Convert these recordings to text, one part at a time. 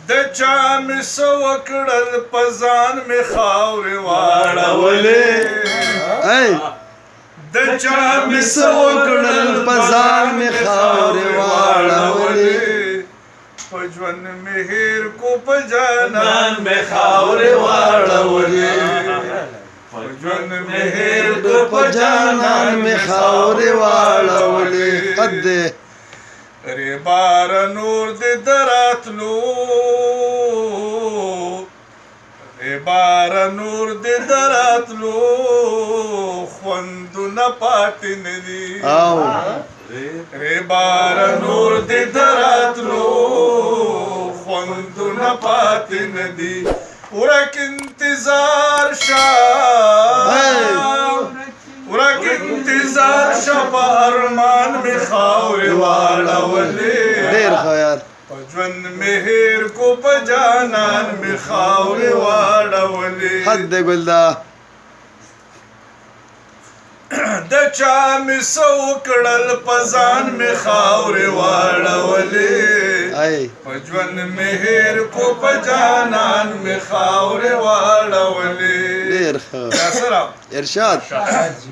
د چا مې څه وکړل په ځان مې خاورې واړولې د چا مې څه وکړل په ځان مې خاورې واړولې په ژوند مې هېر کو په جانان مې خاورې واړولې په ژوند مې هېر کو په جانان مې خاورې واړولې ری بار نور دې دراتلو ری بار نور دې دراتلو خوندونه پاتې نه دي ری بار نور دې دراتلو خوندونه پاتې نه دي ورک انتظار ورک انتظار شپه ارمان مې خاورې واړولې ډېر ښه یار په ژوند مې هېر کو په جانان مې خاورې واړولې حد دی ګلدا د چا مې څه وکړل په ځان مې خاورې واړولې په ژوند مې هېر کو په جانان مې خاورې واړولې ډېر ښه ارشاد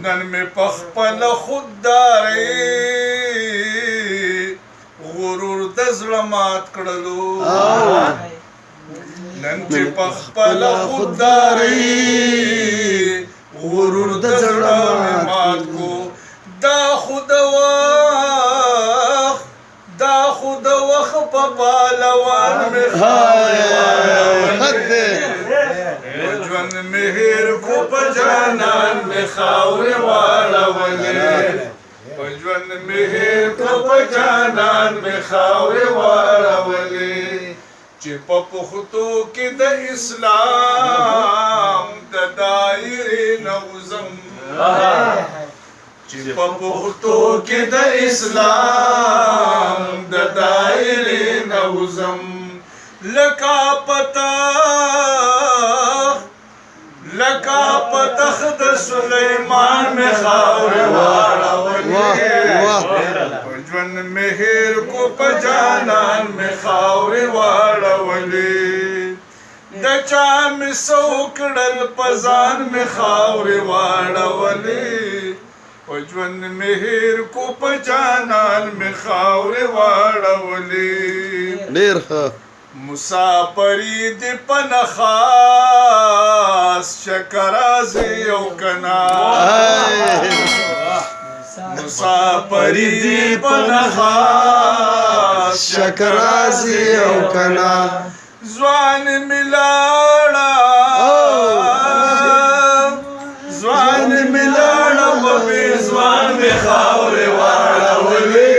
نن مې په خپله خوددارۍ غرور د زړه مات کړلو نن چې په خپله خوددارۍ غرور د زړه مې مات کو دا خو د وخت په پالوان مې خاورې واړولې په ژوند مې هېر کو په جانان مې خاورې واړولې په ژوند مې هېر کو په جانان مې خاورې واړولې چې په پښتو کې د اسلام د دایرې نه وځم چې په پښتو کې د اسلام د دایرې نه وځم لکه په تخت د سلیمان مې خاورې واړولې په ژوند مې هېر کو په جانان مې خاورې واړولې د چا مې څه وکړل په ځان مې خاورې واړولې په ژوند مې هېر کو په جانان مې خاورې واړولې ډېر ښه مسافري دې په نه خاص شکرازې او کنا مسافري دې په نه خاص شکرازې او کنا ځوان مې لاړه وبې ځوان مې خاورې واړولې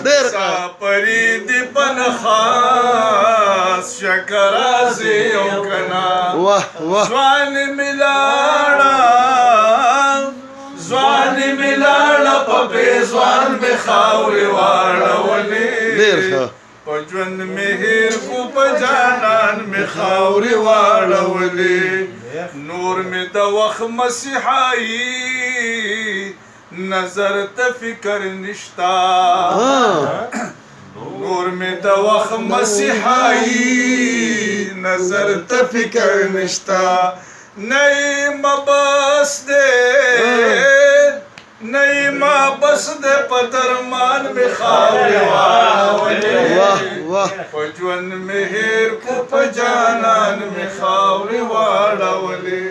مسافري دې په نه خاص شکرازې او کنا ځوان مې لاړه په بې ځوان مې خاورې واړولې په ژوند مې هېر کو په جانان مې خاورې واړولې نور مې د وخت مسیحایي نظر ته فکر نشتا نور مې د وخت مسیحایي نظر ته فکر نشتا نه ما بس دې په درمان مې خاورې واړولې په ژوند مې هېر کو په جانان مې خاورې واړولې